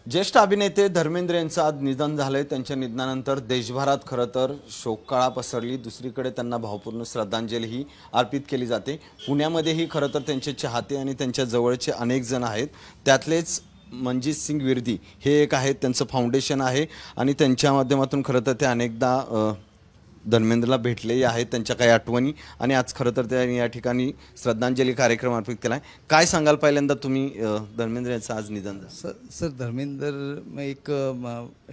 ज्येष्ठ अभिनेते धर्मेंद्र यांचं आज निधन झालंय। त्यांच्या निधनानंतर देशभरात खरं तर शोककळा पसरली। दुसरीकडे त्यांना भावपूर्ण श्रद्धांजलीही अर्पित केली जाते। पुण्यामध्येही खरं तर त्यांचे चाहते आणि त्यांच्या जवळचे अनेक जण आहेत। त्यातलेच मनजीत सिंग विर्दी हे एक आहेत, त्यांचं फाउंडेशन आहे आणि त्यांच्या माध्यमातून खरं तर ते अनेकदा धर्मेंद्रला भेटलेही आहेत, त्यांच्या काही आठवणी आणि आज खरं तर त्यांनी या ठिकाणी श्रद्धांजली कार्यक्रम अर्पित केला आहे। काय सांगाल पहिल्यांदा तुम्ही धर्मेंद्र यांचं आज निधन झालं? सर धर्मेंद्र एक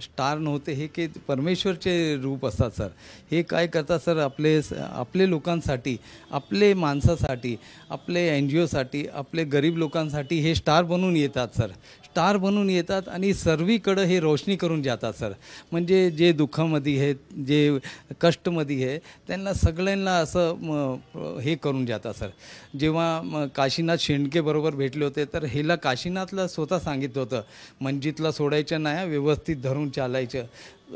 स्टार नव्हते, हे की परमेश्वरचे रूप असतात सर। हे काय करतात सर, आपले लोकांसाठी, आपले माणसासाठी, आपले NGOसाठी, आपले गरीब लोकांसाठी हे स्टार बनून येतात सर। स्टार बनून येतात आणि सर्वीकडे हे रोशनी करून जातात सर। म्हणजे जे दुःखामध्ये आहेत, जे कष्टमध्ये आहे, त्यांना सगळ्यांना असं हे करून जातात सर। जेव्हा काशीनाथ शेंडके बरोबर भेटले होते तर हेला काशीनाथला स्वतः सांगितलं होतं, मनजीतला सोडायचं नाही, व्यवस्थित धरून चालायचं।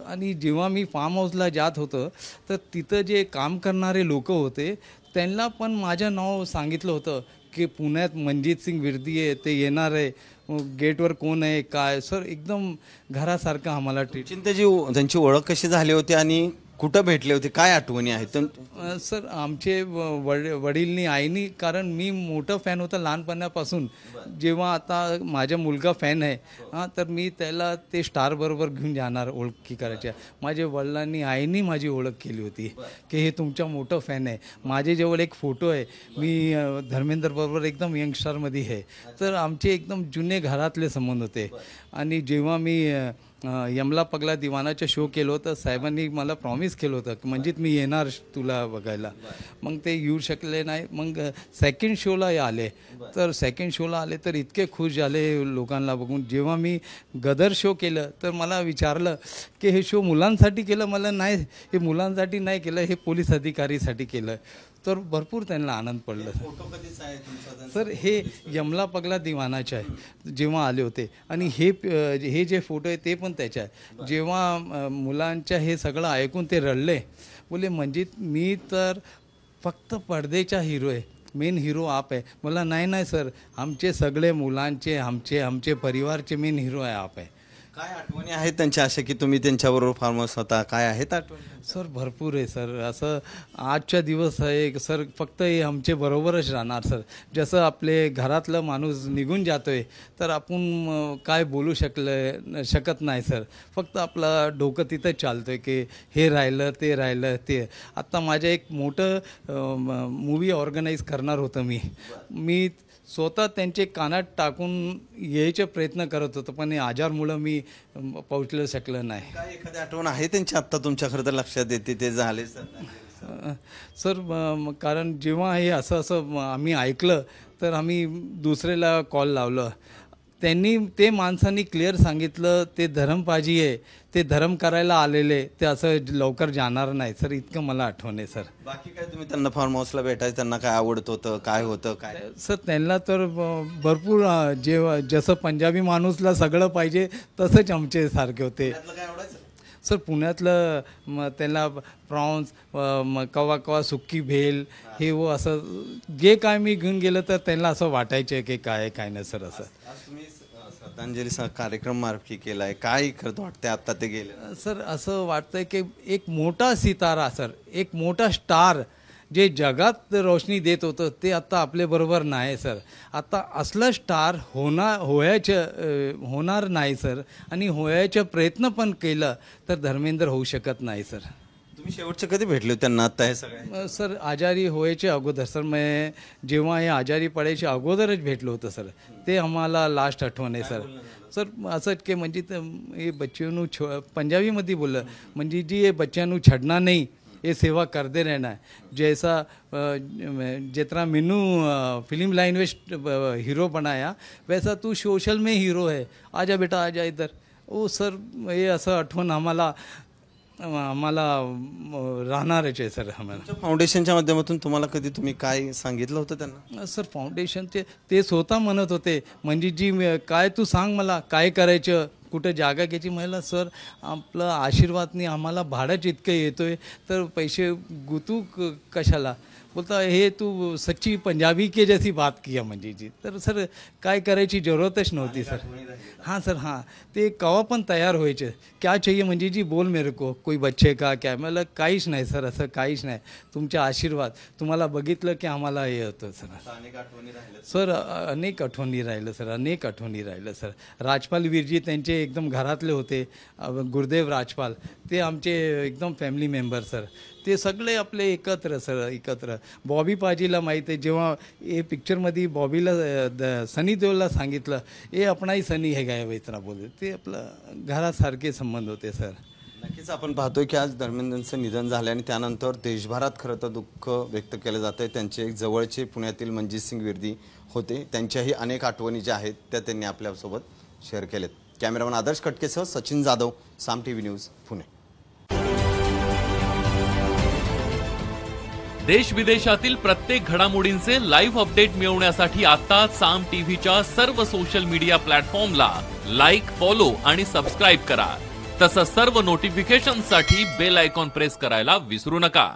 आणि जेव्हा मी फार्म हाऊसला जात होतं तर तिथं जे काम करणारे लोक होते त्यांना पण माझं नाव सांगितलं होतं की पुण्यात मनजीत सिंग विर्दी आहे, ते येणार आहे, गेटवर कोण आहे काय सर, एकदम घरासारखं आम्हाला ट्रीट। त्यांची ओळख कशी झाली होती आणि कुठं भेटले होते, काय आठवणी आहेत? सर आमचे वडीलनी आईनी, कारण मी मोठा फॅन होता लहानपणापासून। जेव्हा आता माझा मुलगा फॅन आहे तर मी त्याला ते स्टार बरोबर घेऊन जाणार ओळखी करायच्या। माझ्या वडिलांनी आईनी माझी ओळख केली होती की हे तुमचा मोठा फॅन आहे। माझे जवळ एक फोटो आहे, मी धर्मेंद्र बरोबर एकदम यंगस्टारमध्ये आहे। तर आमचे एकदम जुने घरातले संबंध होते। आणि जेव्हा मी यमला पगला दिवानाचा शो केलं होतं, साहेबांनी मला प्रॉमिस केलं होतं की मंजित मी येणार तुला बघायला। मग ते येऊ शकले नाही। मग सेकंड शोला आले, तर सेकंड शोला आले तर इतके खुश झाले लोकांना बघून। जेव्हा मी गदर शो केलं तर मला विचारलं की हे शो मुलांसाठी केलं, मला नाही, हे मुलांसाठी नाही केलं, हे पोलीस अधिकारीसाठी केलं। तर भरपूर त्यांना आनंद पडला सर। हे यमला पगला दिवानाचे आहे जेव्हा आले होते, आणि हे जे फोटो आहे ते पण त्याचे आहे। जेव्हा मुलांच्या हे सगळं ऐकून ते रडले, बोले मंजित मी तर फक्त पडद्याचा हिरो आहे, मेन हिरो आप आहे। मला नाही सर, आमचे सगळे मुलांचे, आमचे परिवारचे मेन हिरो आहे आप आहे। काय आठवणी आहेत त्यांच्या अशा की तुम्ही त्यांच्याबरोबर फार्म हाऊस होता, काय आहेत आठवणी? सर भरपूर आहे सर। असं आजचा दिवस आहे सर, फक्त हे आमचे बरोबरच राहणार सर। जसं आपले घरातलं माणूस निघून जातोय तर आपण काय बोलू शकत नाही सर। फक्त आपलं डोकं तिथं चालतोय की हे राहिलं ते राहिलं ते। आता माझं एक मोठं मूवी ऑर्गनाईज करणार होतं मी स्वतः त्यांचे कानात टाकून यायचे प्रयत्न करत होतो, पण आजारमुळे मी पोहोचू शकलं नाही। काय एखादी आठवण आहे त्यांची आत्ता तुमच्या खरं तर लक्षात येते ते झाले सर? कारण जेव्हा हे असं आम्ही ऐकलं तर आम्ही दुसऱ्याला कॉल लावलं। ते माणसांनी क्लिअर सांगितलं ते धर्मपाजी आहे, ते धर्म करायला आलेले, ते असं लवकर जाणार नाही सर। इतकं मला आठवण आहे सर। बाकी काय तुम्ही त्यांना फार्म हाऊसला भेटायचं, त्यांना काय आवडत होतं, काय होतं काय? सर त्यांना तर भरपूर जसं पंजाबी माणूसला सगळं पाहिजे तसंच आमचे सारखे होते सर। पुण्यातलं त्यांना प्रॉन्स, कवा सुक्की भेल, हे असं जे काय मी घेऊन गेलं तर त्यांना असं वाटायचं की काय नाही सर। असं तुम्ही श्रद्धांजली कार्यक्रम मार्फी केलाय, काय खरं वाटतंय आता ते गेले सर? असं वाटतंय की एक मोठा सितारा सर, एक मोठा स्टार जे जगात रोशनी देत होतं ते आता आपले बरोबर नाही सर। आता असलं स्टार होणार नाही सर, आणि होयाचा प्रयत्न पण केलं तर धर्मेंद्र होऊ शकत नाही सर। तुम्ही शेवटचे कधी भेटले त्यांना आता हे सगळे? सर आजारी व्हायचे अगोदर सर, मैं जेव्हा हे आजारी पडायचे अगोदरच भेटलो होतं सर। ते आम्हाला लास्ट आठवण आहे सर। सर असं की म्हणजे ये बच्चों पंजाबीमध्ये बोललं, म्हणजे जी ये बच्चों छड़ना नहीं, ये सेवा करते रहना है। जैसा जितना मैनू फिल्म लाइन में हीरो बनाया वैसा तू सोशल में हीरो है, आजा बेटा आजा इधर। ओ सर हे असं आठवण आम्हाला राहणारच आहे सर। आम्हाला फाउंडेशनच्या माध्यमातून तुम्हाला कधी तुम्ही काय सांगितलं होतं त्यांना? सर फाउंडेशनचे ते स्वतः म्हणत होते, म्हणजे जी काय तू सांग मला काय करायचं, कुठं जागा घ्यायची। महिला सर आपलं आशीर्वादनी आम्हाला भाडंच इतकं येतोय तर पैसे गुतू कशाला। बोलता हे तू सच्ची पंजाबी के जैसी बात किया म्हणजे जी. तर सर काय करायची जरूरतच नव्हती सर. हां सर हां, ते कवा पण तयार व्हायचे. क्या चाहिए म्हणजे जी बोल मेरे को, कोई बच्चे का क्या. मला काहीच नाही सर, असं काहीच नाही. तुमचे आशीर्वाद, तुम्हाला बघितलं की आम्हाला हे होतं सर. सर अनेक आठवणी राहिलं सर, अनेक आठवणी राहिलं सर. राजपाल वीरजी त्यांचे एकदम घरातले होते. गुरुदेव राजपाल ते आमचे एकदम फॅमिली मेंबर सर. ते सगळे आपले एकत्र सर, एकत्र. बॉबी पाजीला माहीत आहे, जेव्हा हे पिक्चरमध्ये बॉबीला सनी देओलला सांगितलं हे आपणाही सनी हे गाय वेचना बोलले, ते आपलं घरासारखे संबंध होते सर. नक्कीच आपण पाहतोय की आज धर्मेंद्रचं निधन झालं आणि त्यानंतर देशभरात खरं तर दुःख व्यक्त केलं जातं आहे. त्यांचे एक जवळचे पुण्यातील मनजीत सिंग विर्दी होते. त्यांच्याही अनेक आठवणी ज्या आहेत त्या त्यांनी आपल्यासोबत शेअर केलेत. कॅमेरामन आदर्श कटकेसह सचिन जाधव, साम टीव्ही न्यूज, पुणे. देश विदेशातील प्रत्येक घडामोडींचे लाईव्ह अपडेट मिळवण्यासाठी आता साम टीव्हीच्या सर्व सोशल मीडिया प्लॅटफॉर्मला लाईक, फॉलो आणि सबस्क्राईब करा. तसंच सर्व नोटिफिकेशनसाठी बेल आयकॉन प्रेस करायला विसरू नका.